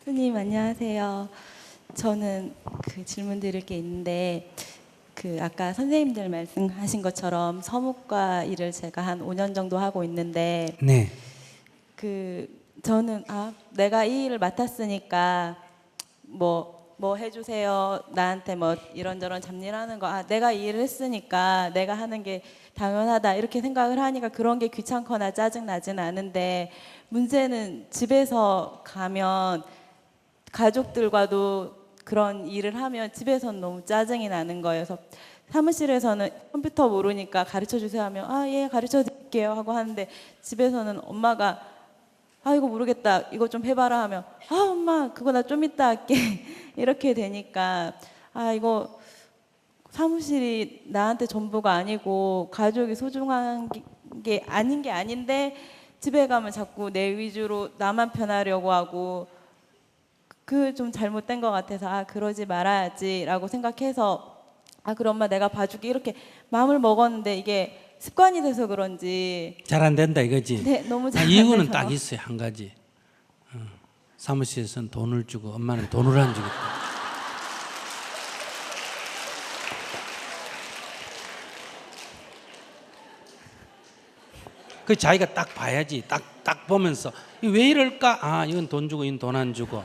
선생님 안녕하세요. 저는 질문 드릴 게 있는데 아까 선생님들 말씀하신 것처럼 서무과 일을 제가 한 5년 정도 하고 있는데 네. 저는 내가 이 일을 맡았으니까 뭐 해주세요. 나한테 뭐 이런저런 잡일하는 거 내가 이 일을 했으니까 내가 하는 게 당연하다 이렇게 생각을 하니까 그런 게 귀찮거나 짜증 나지는 않은데 문제는 집에서 가면 가족들과도 그런 일을 하면 집에서는 너무 짜증이 나는 거예요. 그래서 사무실에서는 컴퓨터 모르니까 가르쳐 주세요 하면 예 가르쳐 드릴게요 하고 하는데 집에서는 엄마가 이거 모르겠다 이거 좀 해봐라 하면 엄마 그거 나 좀 이따 할게 이렇게 되니까 이거 사무실이 나한테 전부가 아니고 가족이 소중한 게 아닌 게 아닌데 집에 가면 자꾸 내 위주로 나만 편하려고 하고 좀 잘못된 것 같아서 그러지 말아야지라고 생각해서 그럼 엄마 내가 봐줄게 이렇게 마음을 먹었는데 이게 습관이 돼서 그런지 잘 안 된다 이거지. 네 너무 잘 안 이유는 돼서. 딱 있어요. 한 가지. 사무실에서는 돈을 주고 엄마는 돈을 안 주겠다. 그 자기가 딱 봐야지. 딱 보면서 왜 이럴까? 이건 돈 주고 이건 돈 안 주고.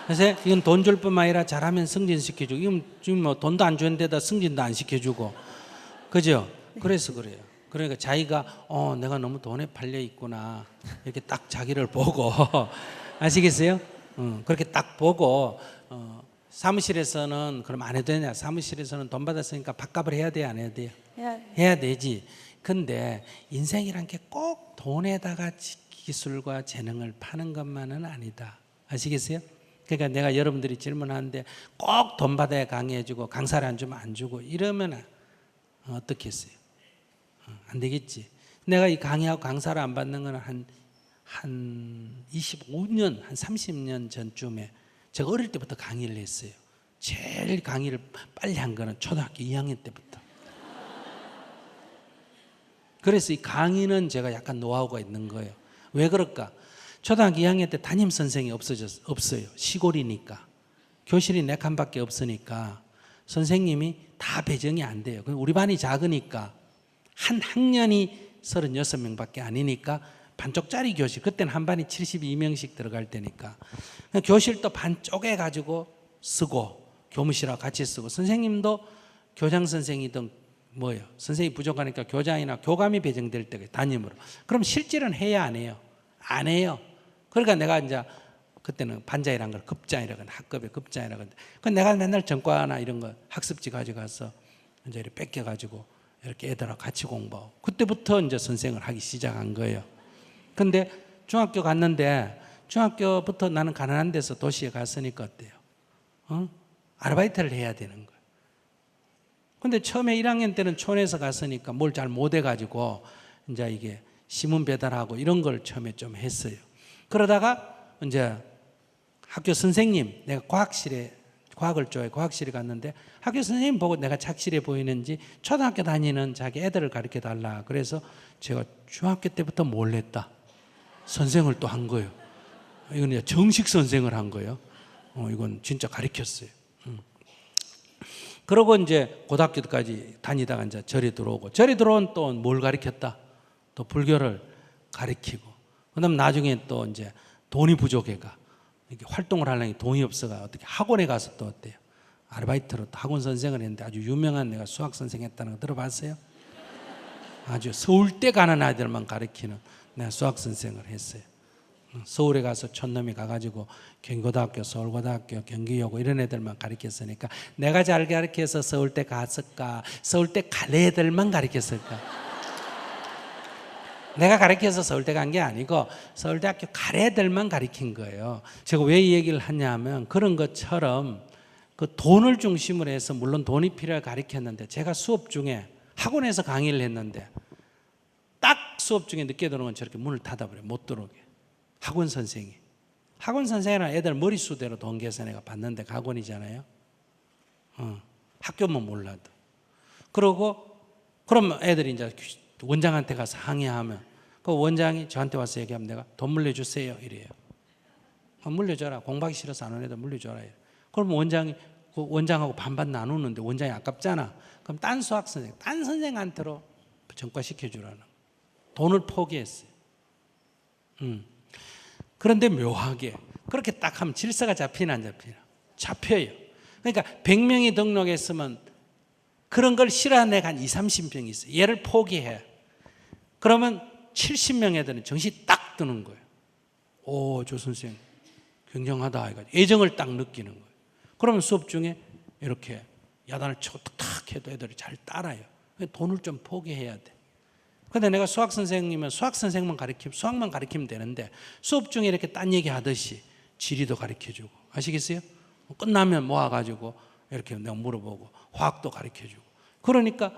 그래서 이건 돈 줄 뿐만 아니라 잘하면 승진시켜주고 이건 지금 뭐 돈도 안 주는 데다 승진도 안 시켜주고 그죠? 그래서 그래요. 그러니까 자기가 내가 너무 돈에 팔려 있구나 이렇게 딱 자기를 보고 아시겠어요? 그렇게 딱 보고 사무실에서는 그럼 안 해도 되냐? 사무실에서는 돈 받았으니까 밥값을 해야 돼요, 안 해야 돼요? 해야 되지. 근데 인생이란 게 꼭 돈에다가 기술과 재능을 파는 것만은 아니다. 아시겠어요? 그러니까 내가 여러분들이 질문하는데 꼭 돈 받아야 강의해주고 강사를 안 주면 안 주고 이러면 어떻게 했어요? 안 되겠지. 내가 이 강의하고 강사를 안 받는 건 한 25년, 한 30년 전쯤에 제가 어릴 때부터 강의를 했어요. 제일 강의를 빨리 한 거는 초등학교 2학년 때부터. 그래서 이 강의는 제가 약간 노하우가 있는 거예요. 왜 그럴까? 초등학교 2학년 때 담임 선생이 없어요. 시골이니까. 교실이 4칸밖에 없으니까 선생님이 다 배정이 안 돼요. 우리 반이 작으니까 한 학년이 36명밖에 아니니까 반쪽짜리 교실. 그때는 한 반이 72명씩 들어갈 때니까. 교실도 반 쪼개가지고 쓰고 교무실하고 같이 쓰고 선생님도 교장 선생이든 뭐예요. 선생님이 부족하니까 교장이나 교감이 배정될 때가 담임으로. 그럼 실질은 해야 안 해요? 안 해요. 그러니까 내가 이제 그때는 반장이라는 걸 급장이라고 하는데 학급의 급장이라고 하는데 그 내가 맨날 전과나 이런 거 학습지 가져가서 이제 이렇게 뺏겨가지고 이렇게 애들하고 같이 공부하고 그때부터 이제 선생을 하기 시작한 거예요. 근데 중학교 갔는데 중학교부터 나는 가난한 데서 도시에 갔으니까 어때요? 아르바이트를 해야 되는 거예요. 근데 처음에 1학년 때는 촌에서 갔으니까 뭘 잘 못해가지고 이제 이게 신문 배달하고 이런 걸 처음에 좀 했어요. 그러다가 이제 학교 선생님, 내가 과학을 좋아해 과학실에 갔는데 학교 선생님 보고 내가 착실해 보이는지 초등학교 다니는 자기 애들을 가르쳐 달라. 그래서 제가 중학교 때부터 뭘 했다. 선생을 또 한 거예요. 이건 이제 정식 선생을 한 거예요. 이건 진짜 가르쳤어요. 그러고 이제 고등학교까지 다니다가 이제 절에 들어오고 절에 들어온 또 뭘 가르쳤다. 또 불교를 가르치고 그다음 나중에 또 이제 돈이 부족해가 이렇게 활동을 하려니 돈이 없어가 어떻게 학원에 가서 또 어때요? 아르바이트로 또 학원 선생을 했는데 아주 유명한 내가 수학 선생 했다는 거 들어봤어요? 아주 서울대 가는 아이들만 가르치는 내가 수학 선생을 했어요. 서울에 가서 촌놈이 가가지고 경고등학교, 서울고등학교, 경기여고 이런 애들만 가르쳤으니까 내가 잘 가르쳐서 서울대 갔을까? 서울대 갈 애들만 가르쳤을까? 내가 가르쳐서 서울대 간 게 아니고 서울대학교 갈 애들만 가르친 거예요. 제가 왜 이 얘기를 하냐 하면 그런 것처럼 그 돈을 중심으로 해서 물론 돈이 필요해 가르쳤는데 제가 수업 중에 학원에서 강의를 했는데 딱 수업 중에 늦게 들어오면 저렇게 문을 닫아버려요. 못 들어오게. 학원 선생이. 학원 선생이랑 애들 머릿수대로 돈 계산해가 받는데 학원이잖아요. 학교면 몰라도. 그러고 그럼 애들이 이제 원장한테 가서 항의하면 그 원장이 저한테 와서 얘기하면 내가 돈 물려주세요 이래요. 물려줘라. 공부하기 싫어서 안 오는 애들 물려줘라. 그럼 원장이 그 원장하고 반반 나누는데 원장이 아깝잖아. 그럼 딴 수학 선생, 딴 선생한테로 전과시켜주라는 돈을 포기했어요. 그런데 묘하게 그렇게 딱 하면 질서가 잡히나 안 잡히나? 잡혀요. 그러니까 100명이 등록했으면 그런 걸 싫어하는 애가 한 20, 30명이 있어요. 얘를 포기해. 그러면 70명 애들은 정신이 딱 드는 거예요. 오, 저 선생 굉장하다 해가지고 애정을 딱 느끼는 거예요. 그러면 수업 중에 이렇게 야단을 치고 탁탁 해도 애들이 잘 따라요. 돈을 좀 포기해야 돼. 근데 내가 수학 선생님은 수학 선생만 수학만 가르치면 되는데 수업 중에 이렇게 딴 얘기 하듯이 지리도 가르쳐주고, 아시겠어요? 끝나면 모아가지고 이렇게 내가 물어보고 화학도 가르쳐주고. 그러니까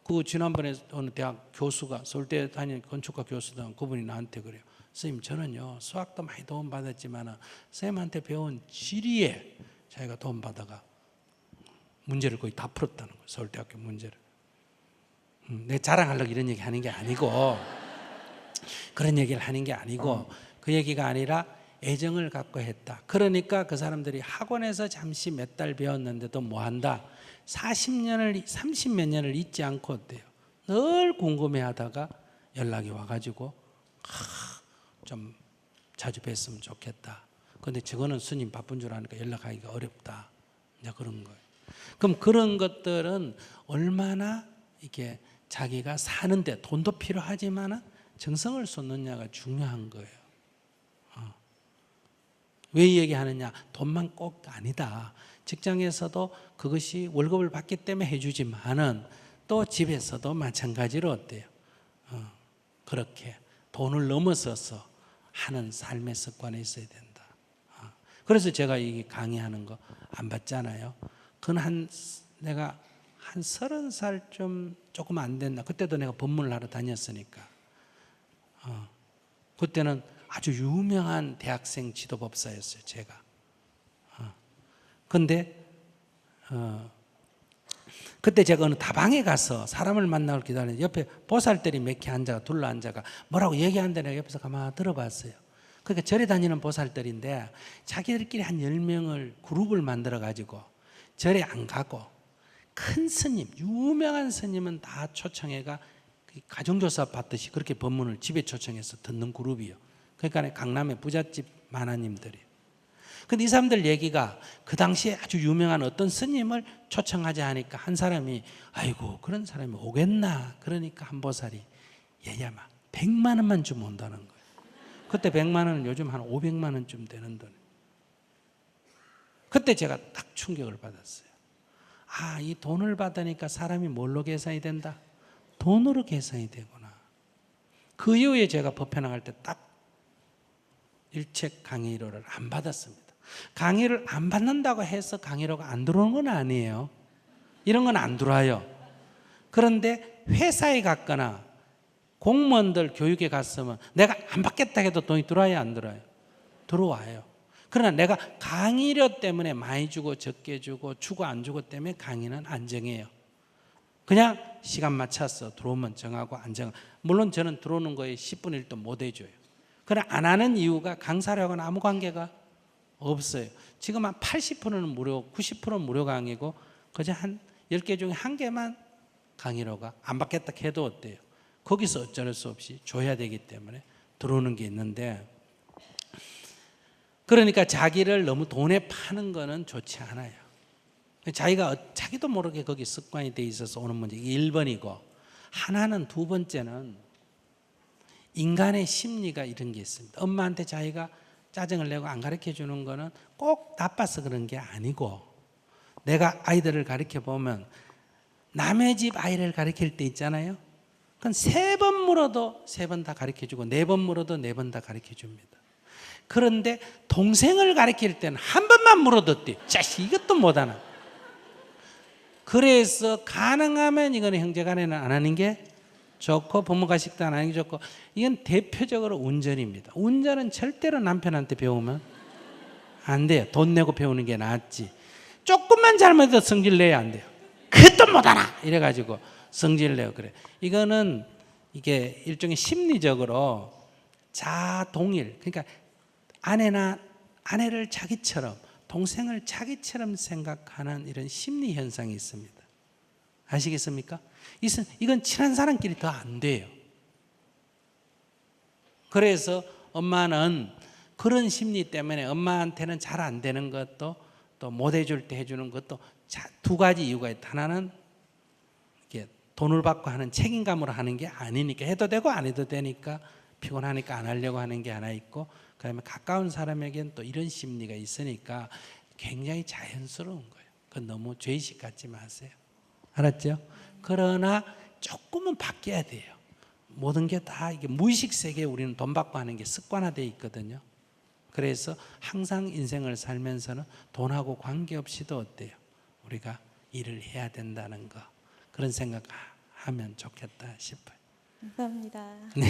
그 지난번에 어느 대학 교수가 서울대 다니는 건축가 교수던 그분이 나한테 그래요. 선생님, 저는요 수학도 많이 도움 받았지만 선생님한테 배운 지리에 자기가 도움 받아가 문제를 거의 다 풀었다는 거예요. 서울대학교 문제를. 내 자랑하려고 이런 얘기 하는 게 아니고, 그런 얘기를 하는 게 아니고, 그 얘기가 아니라 애정을 갖고 했다. 그러니까 그 사람들이 학원에서 잠시 몇 달 배웠는데도 뭐 한다? 30몇 년을 잊지 않고 어때요? 늘 궁금해 하다가 연락이 와가지고 좀 자주 뵀으면 좋겠다. 근데 저거는 스님 바쁜 줄 아니까 연락하기가 어렵다. 이제 그런 거예요. 그럼 그런 것들은 얼마나 이게 자기가 사는데 돈도 필요하지만 정성을 쏟느냐가 중요한 거예요. 왜 이 얘기하느냐? 돈만 꼭 아니다. 직장에서도 그것이 월급을 받기 때문에 해주지만은 또 집에서도 마찬가지로 어때요? 그렇게 돈을 넘어서서 하는 삶의 습관이 있어야 된다. 그래서 제가 이 강의하는 거 안 받잖아요. 그건 내가 한 30살쯤 조금 안 됐나. 그때도 내가 법문을 하러 다녔으니까. 그때는 아주 유명한 대학생 지도법사였어요, 제가. 근데 그때 제가 어느 다방에 가서 사람을 만나고 기다리는데 옆에 보살들이 몇 개 둘러 앉아가 뭐라고 얘기하는데 내가 옆에서 가만히 들어봤어요. 그러니까 절에 다니는 보살들인데 자기들끼리 한 10명을 그룹을 만들어 가지고 절에 안 가고 큰 스님, 유명한 스님은 다 초청해가 가정조사 받듯이 그렇게 법문을 집에 초청해서 듣는 그룹이요. 그러니까 강남의 부잣집 만화님들이요. 근데 이 사람들 얘기가 그 당시에 아주 유명한 어떤 스님을 초청하자 하니까 한 사람이 아이고 그런 사람이 오겠나. 그러니까 한 보살이 얘야 막 100만 원만 주면 온다는 거예요. 그때 100만 원은 요즘 한 500만 원쯤 되는 돈. 그때 제가 딱 충격을 받았어요. 아, 이 돈을 받으니까 사람이 뭘로 계산이 된다? 돈으로 계산이 되구나. 그 이후에 제가 법회 나갈 때 딱 일책 강의료를 안 받았습니다. 강의를 안 받는다고 해서 강의료가 안 들어오는 건 아니에요. 이런 건 안 들어와요. 그런데 회사에 갔거나 공무원들 교육에 갔으면 내가 안 받겠다 해도 돈이 들어와요, 안 들어와요? 들어와요. 그러나 내가 강의료 때문에 많이 주고 적게 주고 안 주고 때문에 강의는 안 정해요. 그냥 시간 맞춰서 들어오면 정하고 안 정하고. 물론 저는 들어오는 거에 10분의 1도 못 해줘요. 그러나 안 하는 이유가 강사료하고는 아무 관계가 없어요. 지금 한 80%는 무료, 90%는 무료 강의고 그저 한 10개 중에 한 개만 강의료가 안 받겠다 해도 어때요? 거기서 어쩔 수 없이 줘야 되기 때문에 들어오는 게 있는데, 그러니까 자기를 너무 돈에 파는 거는 좋지 않아요. 자기도 모르게 거기 습관이 돼 있어서 오는 문제. 이게 1번이고, 하나는 두 번째는 인간의 심리가 이런 게 있습니다. 엄마한테 자기가 짜증을 내고 안 가르쳐 주는 거는 꼭 나빠서 그런 게 아니고, 내가 아이들을 가르쳐 보면 남의 집 아이를 가르칠 때 있잖아요. 그건 3번 물어도 3번 다 가르쳐 주고 4번 물어도 4번 다 가르쳐 줍니다. 그런데 동생을 가르칠 때는 한 번만 물어도 자식 이것도 못하나. 그래서 가능하면 이거는 형제간에는 안 하는 게 좋고 부모가식도 안 하는 게 좋고, 이건 대표적으로 운전입니다. 운전은 절대로 남편한테 배우면 안 돼요. 돈 내고 배우는 게 낫지. 조금만 잘못해도 성질 내야 안 돼요. 그것도 못하나 이래가지고 성질 내요. 그래. 이거는 이게 일종의 심리적으로 자동일, 그러니까 아내나 아내를 자기처럼, 동생을 자기처럼 생각하는 이런 심리 현상이 있습니다. 아시겠습니까? 이건 친한 사람끼리 더 안 돼요. 그래서 엄마는 그런 심리 때문에 엄마한테는 잘 안 되는 것도 또 못 해줄 때 해주는 것도 두 가지 이유가 있다. 하나는 이게 돈을 받고 하는 책임감으로 하는 게 아니니까, 해도 되고 안 해도 되니까 피곤하니까 안 하려고 하는 게 하나 있고, 그다음에 가까운 사람에겐 또 이런 심리가 있으니까 굉장히 자연스러운 거예요. 그건 너무 죄의식 갖지 마세요. 알았죠? 그러나 조금은 바뀌어야 돼요. 모든 게 다 이게 무의식 세계에 우리는 돈 받고 하는 게 습관화되어 있거든요. 그래서 항상 인생을 살면서는 돈하고 관계없이도 어때요? 우리가 일을 해야 된다는 거, 그런 생각하면 좋겠다 싶어요. 감사합니다. 네.